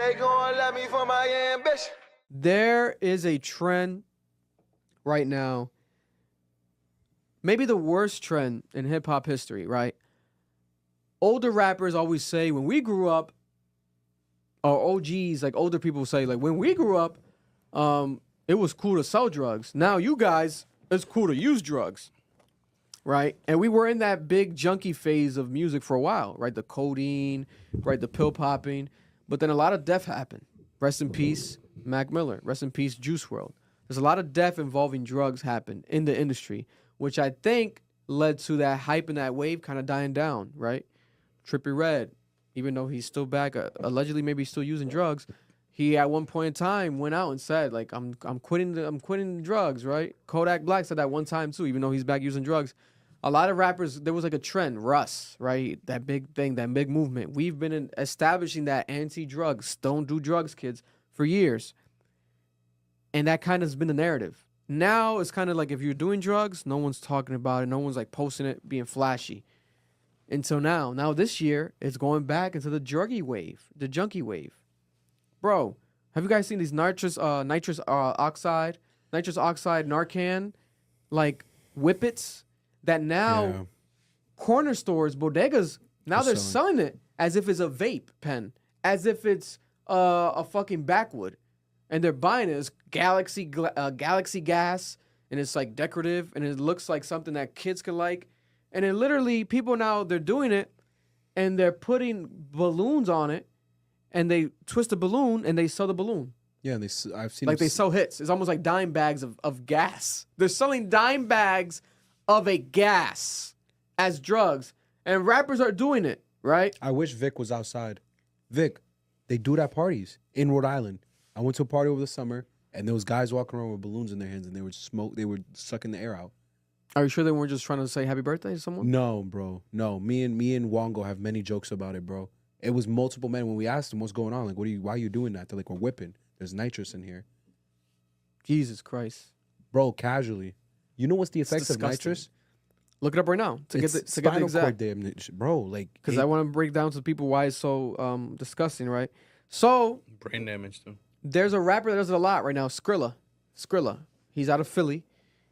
They gon' love me for my ambition. There is a trend right now, maybe the worst trend in hip hop history, right? Older rappers always say when we grew up, or OGs, like older people say, like when we grew up, it was cool to sell drugs. Now you guys, it's cool to use drugs, right? And we were in that big junkie phase of music for a while, right? The codeine, right? The pill popping. But then a lot of death happened. Rest in peace, Mac Miller. Rest in peace, Juice WRLD. There's a lot of death involving drugs happen in the industry, which I think led to that hype and that wave kind of dying down, right? Trippie Redd, even though he's still back, allegedly maybe still using drugs, he at one point in time went out and said, like, I'm quitting the drugs, right? Kodak Black said that one time too, even though he's back using drugs. A lot of rappers, there was like a trend, Russ, right? That big thing, that big movement. We've been establishing that anti-drugs, don't do drugs, kids, for years. And that kind of has been the narrative. Now it's kind of like if you're doing drugs, no one's talking about it. No one's like posting it, being flashy. Until now. Now this year, it's going back into the junkie wave. Bro, have you guys seen these nitrous oxide Narcan, like whippets that now corner stores, bodegas, now they're selling it as if it's a vape pen, as if it's a fucking backwood. And they're buying it as galaxy gas, and it's like decorative, and it looks like something that kids could like. And then literally people now, they're doing it, and they're putting balloons on it, and they twist the balloon, and they sell the balloon. Yeah, I've seen like they sell hits. It's almost like dime bags of gas. They're selling dime bags of a gas as drugs, and rappers are doing it, right? I wish Vic was outside. Vic, they do it at parties in Rhode Island. I went to a party over the summer, and there was guys walking around with balloons in their hands, and they were sucking the air out. Are you sure they weren't just trying to say happy birthday to someone? No, bro. No. Me and Wongo have many jokes about it, bro. It was multiple men. When we asked them what's going on, like, why are you doing that? They're like, we're whipping. There's nitrous in here. Jesus Christ. Bro, casually. You know what's the effects of nitrous? Look it up right now to get the exact. Bro, like, because I want to break down to people why it's so disgusting, right? So brain damage too. There's a rapper that does it a lot right now, Skrilla. He's out of Philly,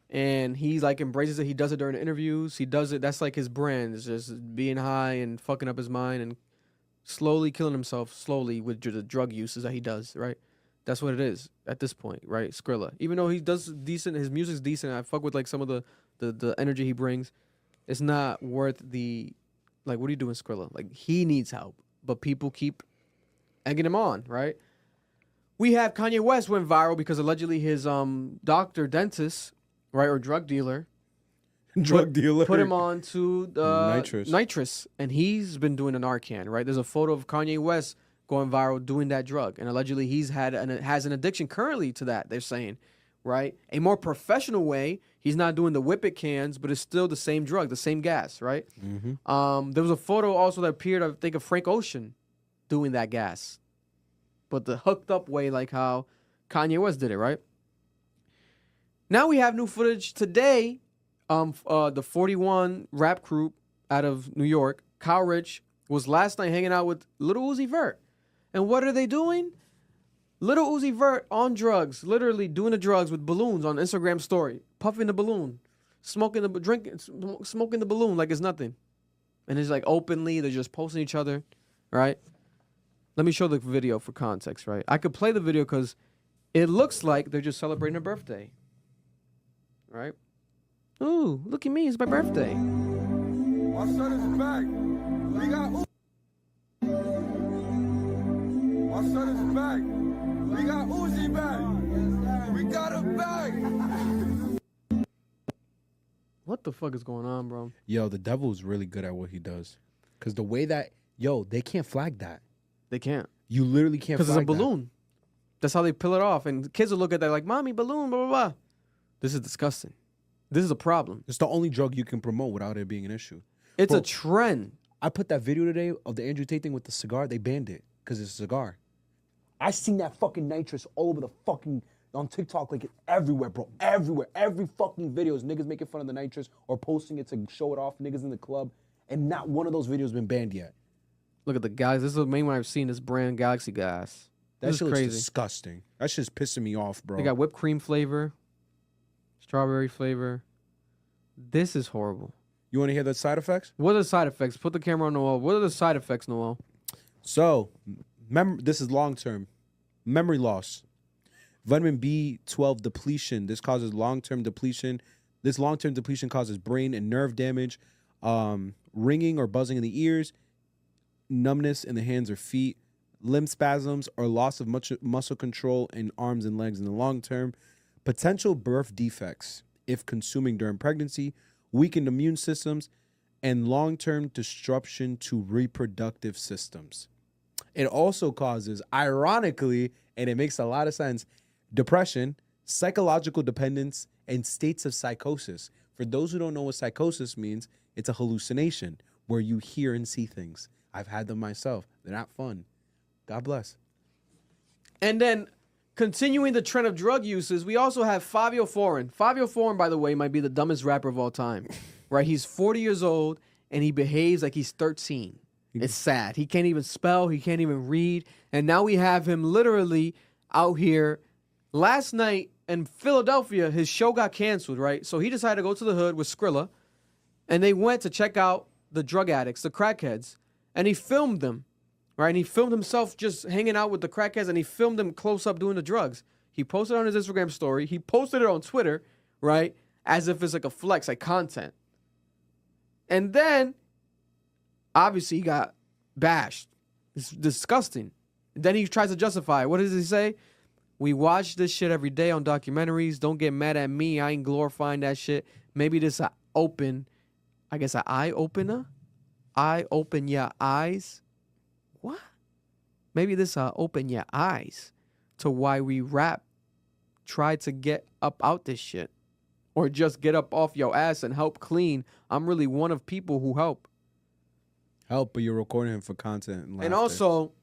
and he like embraces it. He does it during the interviews. He does it. That's like his brand. It's just being high and fucking up his mind and slowly killing himself slowly with the drug uses that he does, right? That's what it is at this point, right? Skrilla. Even though he does decent, his music's decent. I fuck with like some of the energy he brings. It's not worth the, like, what are you doing, Skrilla? Like, he needs help, but people keep egging him on, right? We have Kanye West went viral because allegedly his dentist, right, or drug dealer, put him on to nitrous, and he's been doing a Narcan, right? There's a photo of Kanye West going viral doing that drug, and allegedly has an addiction currently to that. They're saying, right, a more professional way. He's not doing the whippet cans, but it's still the same drug, the same gas, right? Mm-hmm. There was a photo also that appeared, I think, of Frank Ocean doing that gas, but the hooked up way, like how Kanye West did it, right? Now we have new footage today. The 41 rap group out of New York, Kyle Rich, was last night hanging out with Little Uzi Vert. And what are they doing? Little Uzi Vert on drugs, literally doing the drugs with balloons on Instagram story, puffing the balloon, smoking the balloon like it's nothing. And it's like openly, they're just posting each other, right? Let me show the video for context, right? I could play the video because it looks like they're just celebrating a birthday, right? Ooh, look at me, it's my birthday. My son is back. We got my son is back. We got Uzi back. We got him back. What the fuck is going on, bro? Yo, the devil's really good at what he does. Because the way that, they can't flag that. They can't. You literally can't flag that. Because it's a balloon. That's how they peel it off. And kids will look at that like, mommy, balloon, blah, blah, blah. This is disgusting. This is a problem. It's the only drug you can promote without it being an issue. It's a trend. I put that video today of the Andrew Tate thing with the cigar. They banned it because it's a cigar. I seen that fucking nitrous all over the fucking, on TikTok, like everywhere, bro. Everywhere. Every fucking video is niggas making fun of the nitrous or posting it to show it off, niggas in the club. And not one of those videos been banned yet. Look at the guys. This is the main one I've seen, this brand Galaxy Gas. That This is shit looks crazy. disgusting. That shit's pissing me off, bro. They got whipped cream flavor, strawberry flavor. This is horrible. You want to hear the side effects? What are the side effects? Put the camera on Noel. What are the side effects, Noel? So, this is long term. Memory loss. Vitamin B12 depletion. This causes long-term depletion. This long-term depletion causes brain and nerve damage, ringing or buzzing in the ears, numbness in the hands or feet, limb spasms, or loss of muscle control in arms and legs in the long term. Potential birth defects if consuming during pregnancy, weakened immune systems, and long-term disruption to reproductive systems. It also causes, ironically, and it makes a lot of sense, depression, psychological dependence, and states of psychosis. For those who don't know what psychosis means, it's a hallucination where you hear and see things. I've had them myself. They're not fun. God bless. And then, continuing the trend of drug uses, we also have Fabio Foreign. Fabio Foreign, by the way, might be the dumbest rapper of all time. Right? He's 40 years old, and he behaves like he's 13. It's sad. He can't even spell. He can't even read. And now we have him literally out here. Last night in Philadelphia, his show got canceled, right? So he decided to go to the hood with Skrilla, and they went to check out the drug addicts, the crackheads, and he filmed them, right? And he filmed himself just hanging out with the crackheads, and he filmed them close up doing the drugs. He posted it on his Instagram story. He posted it on Twitter, right? As if it's like a flex, like content. And then, obviously, he got bashed. It's disgusting. And then he tries to justify it. What does he say? We watch this shit every day on documentaries. Don't get mad at me. I ain't glorifying that shit. Maybe this an eye opener? I open your eyes? What? Maybe this open your eyes to why we rap. Try to get up out this shit. Or just get up off your ass and help clean. I'm really one of people who help. Help, but you're recording him for content and laughter. And also,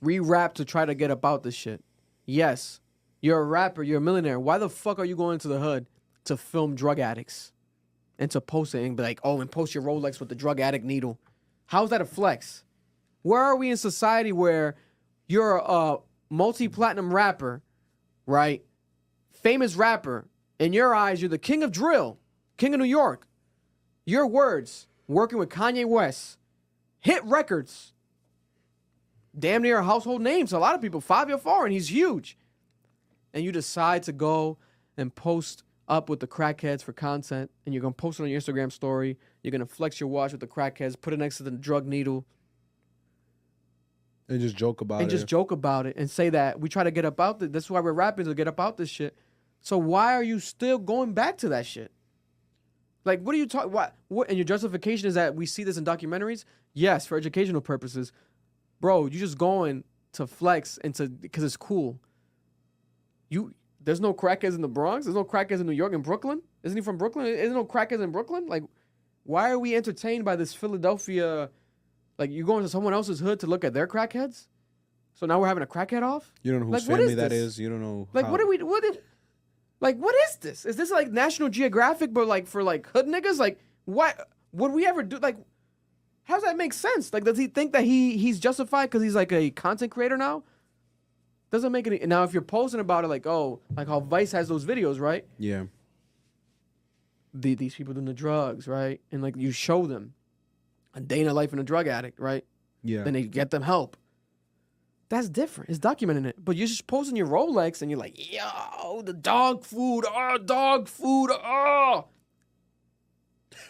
we rap to try to get up out this shit. Yes, you're a rapper, you're a millionaire. Why the fuck are you going to the hood to film drug addicts and to post it and be like, oh, and post your Rolex with the drug addict needle? How's that a flex? Where are we in society where you're a multi-platinum rapper, right? Famous rapper. In your eyes, you're the king of drill, king of New York. Your words, working with Kanye West, hit records. Damn near a household name to a lot of people. Fabio Foreign, he's huge. And you decide to go and post up with the crackheads for content, and you're going to post it on your Instagram story. You're going to flex your watch with the crackheads, put it next to the drug needle. And just joke about it. And just joke about it and say that we try to get up out this. That's why we're rapping, to get up out this shit. So why are you still going back to that shit? Like, what are you talking? What? And your justification is that we see this in documentaries? Yes, for educational purposes. Bro, you just going to flex and to because it's cool. There's no crackheads in the Bronx. There's no crackheads in New York and Brooklyn. Isn't he from Brooklyn? Isn't no crackheads in Brooklyn? Like, why are we entertained by this Philadelphia? Like, you going to someone else's hood to look at their crackheads? So now we're having a crackhead off? You don't know whose like, family that is. You don't know. Like, how. what is this? Is this like National Geographic, but like for like hood niggas? Like, what would we ever do? Like, how does that make sense? Like, does he think that he's justified because he's like a content creator now? Doesn't make any. Now, if you're posting about it, like, oh, like how Vice has those videos, right? Yeah. These people doing the drugs, right? And like you show them a day in a life in a drug addict, right? Yeah. Then they get them help. That's different. It's documenting it. But you're just posting your Rolex and you're like, yo, the dog food,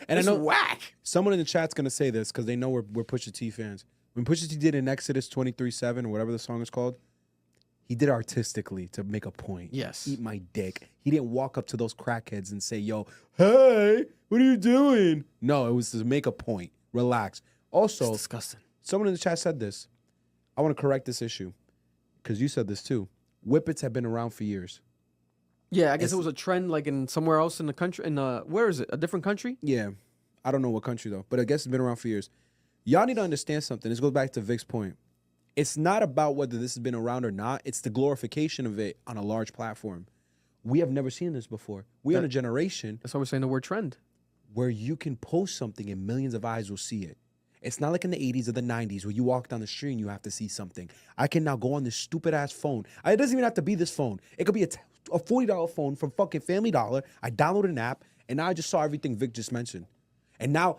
And it's I know whack. someone in the chat's gonna say this because they know we're Pusha T fans. When Pusha T did in Exodus 23:7 or whatever the song is called, he did it artistically to make a point. Yes. Eat my dick. He didn't walk up to those crackheads and say, yo, hey, what are you doing? No, it was to make a point. Relax. Also, It's disgusting. someone in the chat said this. I want to correct this issue because you said this too. Whippets have been around for years. Yeah, I guess it was a trend like in somewhere else in the country. Where is it? A different country? Yeah. I don't know what country though, but I guess it's been around for years. Y'all need to understand something. This goes back to Vic's point. It's not about whether this has been around or not. It's the glorification of it on a large platform. We have never seen this before. We're in a generation That's why we're saying the word trend. where you can post something and millions of eyes will see it. It's not like in the 80s or the 90s where you walk down the street and you have to see something. I can now go on this stupid ass phone. It doesn't even have to be this phone. It could be a $40 phone from fucking Family Dollar. I downloaded an app and now I just saw everything Vic just mentioned. And now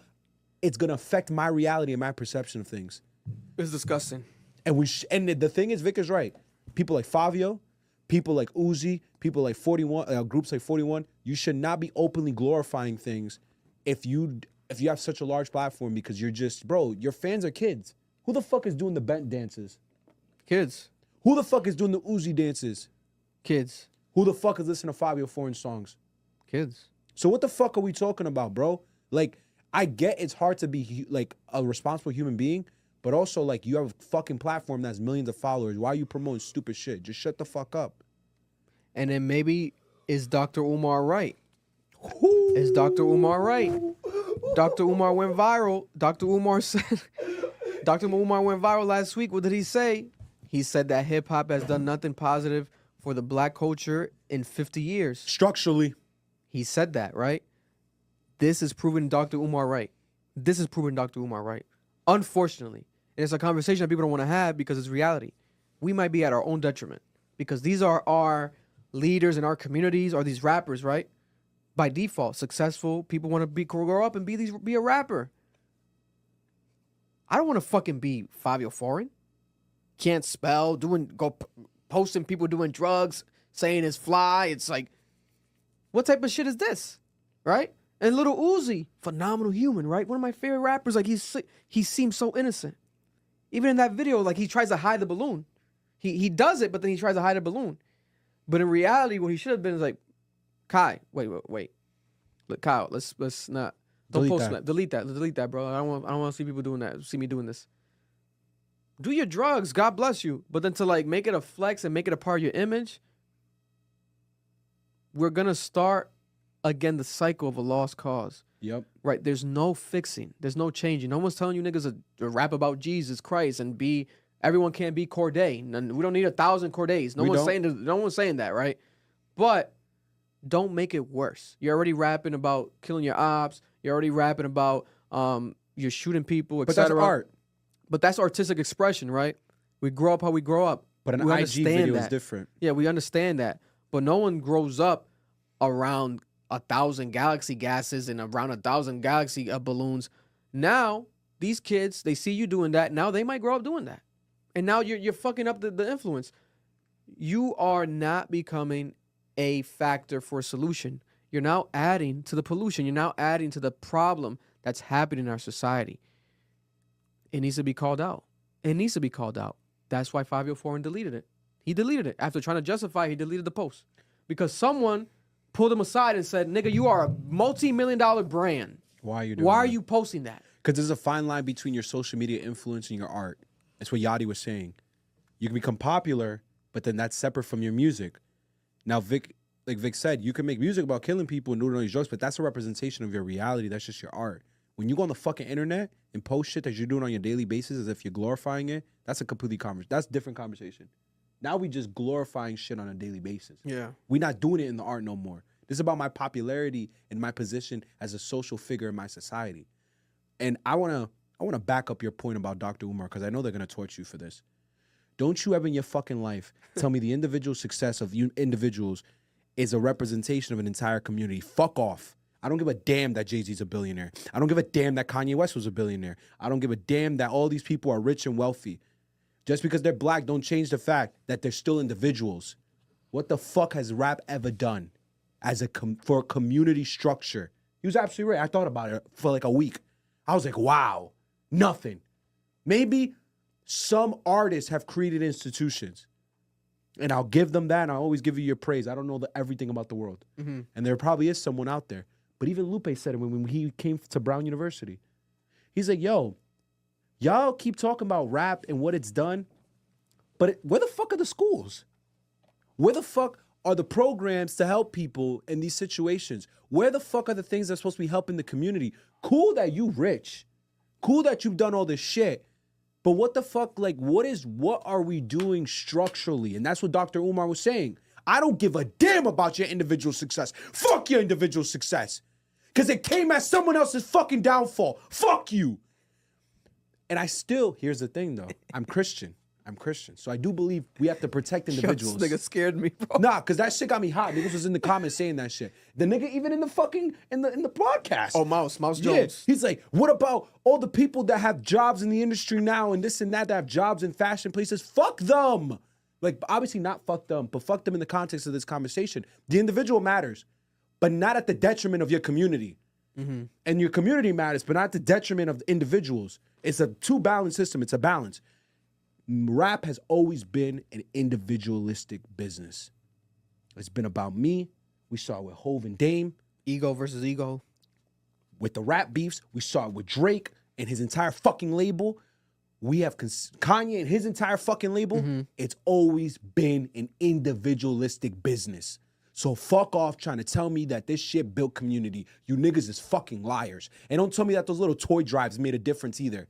it's gonna affect my reality and my perception of things. It's disgusting. And the thing is, Vic is right. People like Fabio, people like Uzi, people like 41, groups like 41, you should not be openly glorifying things if you have such a large platform, because you're just, bro, your fans are kids. Who the fuck is doing the bent dances? Kids. Who the fuck is doing the Uzi dances? Kids. Who the fuck is listening to Fabio Foreign songs? Kids. So what the fuck are we talking about, bro? Like, I get it's hard to be like a responsible human being, but also like you have a fucking platform that has millions of followers. Why are you promoting stupid shit? Just shut the fuck up. And then maybe, is Dr. Umar right? Is Dr. Umar right? Dr. Umar went viral. Dr. Umar went viral last week. What did he say? He said that hip hop has done nothing positive for the black culture in 50 years. Structurally. He said that, right? This is proving Dr. Umar right. This is proving Dr. Umar right. Unfortunately. And it's a conversation that people don't want to have because it's reality. We might be at our own detriment because these are our leaders in our communities, or these rappers, right? By default, successful people want to grow up and be a rapper. I don't want to fucking be Fabio Foreign. Can't spell, posting people doing drugs, saying it's fly. It's like, what type of shit is this, right? And Little Uzi, phenomenal human, right? One of my favorite rappers. Like he seems so innocent. Even in that video, like he tries to hide the balloon. He does it, but then he tries to hide a balloon. But in reality, what he should have been is like, Kai, wait. Look, Kyle, let's not. Don't post that. Delete that, bro. I don't want to see people doing that. See me doing this. Do your drugs, God bless you. But then to like make it a flex and make it a part of your image, we're gonna start again the cycle of a lost cause. Yep. Right. There's no fixing. There's no changing. No one's telling you niggas to rap about Jesus Christ and be. Everyone can't be Corday. We don't need 1,000 Cordays. No one's saying that, right? But don't make it worse. You're already rapping about killing your ops. You're already rapping about you're shooting people, etc. But that's art. But that's artistic expression, right? We grow up how we grow up. But an IG video is different. Yeah, we understand that. But no one grows up around 1,000 galaxy gases and around 1,000 galaxy balloons. Now, these kids, they see you doing that. Now they might grow up doing that. And now you're fucking up the influence. You are not becoming a factor for a solution. You're now adding to the pollution. You're now adding to the problem that's happening in our society. It needs to be called out. It needs to be called out. That's why Fabio Foreign deleted it. He deleted it. After trying to justify, he deleted the post. Because someone pulled him aside and said, nigga, you are a multi-million-dollar brand. Why are you doing Why that? are you posting that? Because there's a fine line between your social media influence and your art. That's what Yachty was saying. You can become popular, but then that's separate from your music. Now, Vic said, you can make music about killing people and doing all these drugs, but that's a representation of your reality. That's just your art. When you go on the fucking internet and post shit that you're doing on your daily basis as if you're glorifying it, that's a completely that's a different conversation. Now we just glorifying shit on a daily basis. Yeah. We're not doing it in the art no more. This is about my popularity and my position as a social figure in my society. And I wanna back up your point about Dr. Umar, because I know they're gonna torch you for this. Don't you ever in your fucking life tell me the individual success of you individuals is a representation of an entire community. Fuck off. I don't give a damn that Jay-Z's a billionaire. I don't give a damn that Kanye West was a billionaire. I don't give a damn that all these people are rich and wealthy. Just because they're black don't change the fact that they're still individuals. What the fuck has rap ever done for a community structure? He was absolutely right. I thought about it for like a week. I was like, wow, nothing. Maybe some artists have created institutions. And I'll give them that, and I'll always give you your praise. I don't know everything about the world. Mm-hmm. And there probably is someone out there. But even Lupe said it when he came to Brown University. He's like, yo, y'all keep talking about rap and what it's done, but where the fuck are the schools? Where the fuck are the programs to help people in these situations? Where the fuck are the things that are supposed to be helping the community? Cool that you rich. Cool that you've done all this shit. But what the fuck, like, what are we doing structurally? And that's what Dr. Umar was saying. I don't give a damn about your individual success. Fuck your individual success. Because it came as someone else's fucking downfall. Fuck you. And I still, here's the thing though, I'm Christian. So I do believe we have to protect individuals. This nigga scared me, bro. Nah, cause that shit got me hot. Niggas was in the comments saying that shit. The nigga even in the fucking in the podcast. Oh, Mouse Jones. Yeah. He's like, what about all the people that have jobs in the industry now and this and that have jobs in fashion places? Fuck them. Like, obviously not fuck them, but fuck them in the context of this conversation. The individual matters, but not at the detriment of your community. Mm-hmm. And your community matters, but not at the detriment of the individuals. It's a two-balance system. It's a balance. Rap has always been an individualistic business. It's been about me. We saw it with Hov and Dame. Ego versus ego. With the rap beefs, we saw it with Drake and his entire fucking label. We have Kanye and his entire fucking label. Mm-hmm. It's always been an individualistic business. So fuck off trying to tell me that this shit built community. You niggas is fucking liars. And don't tell me that those little toy drives made a difference either.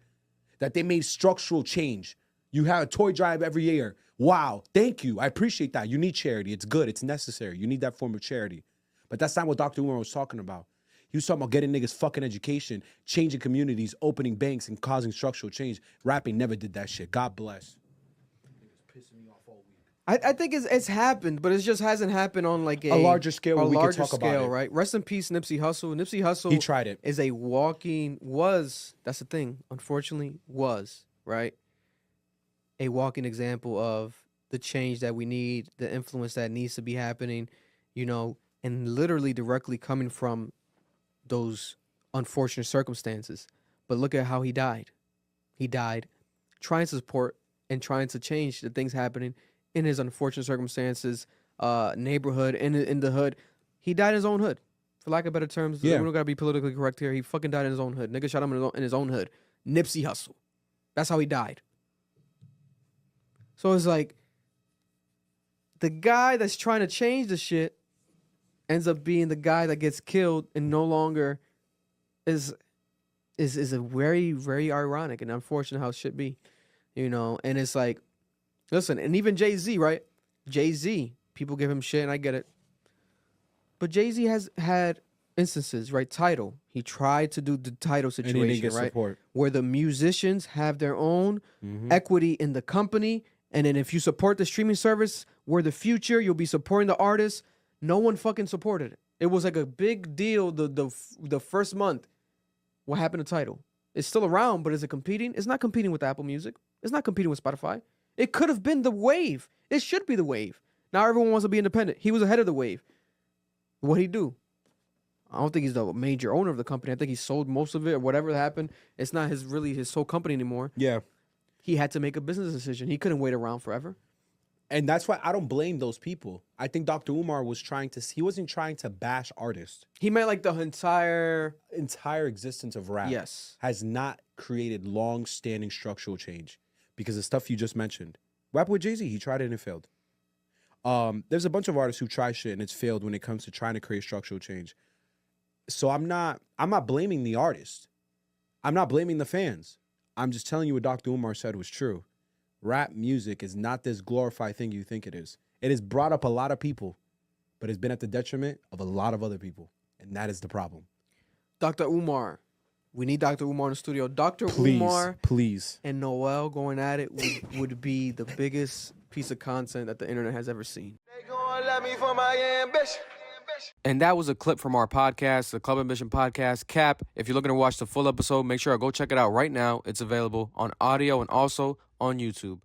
That they made structural change. You have a toy drive every year. Wow, thank you. I appreciate that. You need charity. It's good. It's necessary. You need that form of charity. But that's not what Dr. Umar was talking about. He was talking about getting niggas fucking education, changing communities, opening banks, and causing structural change. Rapping never did that shit. God bless. Niggas pissing me off all week. I think it's happened, but it just hasn't happened on like a larger scale. A We larger can talk scale, about it. right? Rest in peace, Nipsey Hussle. Nipsey Hussle. He tried it. Is a that's the thing. Unfortunately, right. A walking example of the change that we need, the influence that needs to be happening, and literally directly coming from those unfortunate circumstances. But look at how he died. He died trying to support and trying to change the things happening in his unfortunate circumstances, neighborhood, in the hood. He died in his own hood, for lack of better terms. Yeah. We don't gotta be politically correct here. He fucking died in his own hood. Nigga shot him in his own hood. Nipsey Hussle. That's how he died. So it's like the guy that's trying to change the shit ends up being the guy that gets killed and no longer is a very, very ironic and unfortunate how it should be, And it's like, listen, and even Jay-Z, right? Jay-Z, people give him shit and I get it. But Jay-Z has had instances, right? Tidal. He tried to do the Tidal situation, and he didn't get right? support. Where the musicians have their own equity in the company. And then if you support the streaming service, we're the future, you'll be supporting the artists. No one fucking supported it. It was like a big deal the first month. What happened to Tidal? It's still around, but is it competing? It's not competing with Apple Music. It's not competing with Spotify. It could have been the wave. It should be the wave. Now everyone wants to be independent. He was ahead of the wave. What'd he do? I don't think he's the major owner of the company. I think he sold most of it or whatever happened. It's not really his sole company anymore. Yeah. He had to make a business decision. He couldn't wait around forever. And that's why I don't blame those people. I think Dr. Umar he wasn't trying to bash artists. He meant like the entire existence of rap Yes. has not created long-standing structural change because of stuff you just mentioned. Rap with Jay-Z, he tried it and it failed. There's a bunch of artists who try shit and it's failed when it comes to trying to create structural change. So I'm not blaming the artist. I'm not blaming the fans. I'm just telling you what Dr. Umar said was true. Rap music is not this glorified thing you think it is. It has brought up a lot of people, but it's been at the detriment of a lot of other people. And that is the problem. Dr. Umar. We need Dr. Umar in the studio. Dr. Please, Umar please. and Noel going at it would be the biggest piece of content that the internet has ever seen. They gonna let me for my ambition. And that was a clip from our podcast, the Club Ambition Podcast, Cap. If you're looking to watch the full episode, make sure to go check it out right now. It's available on audio and also on YouTube.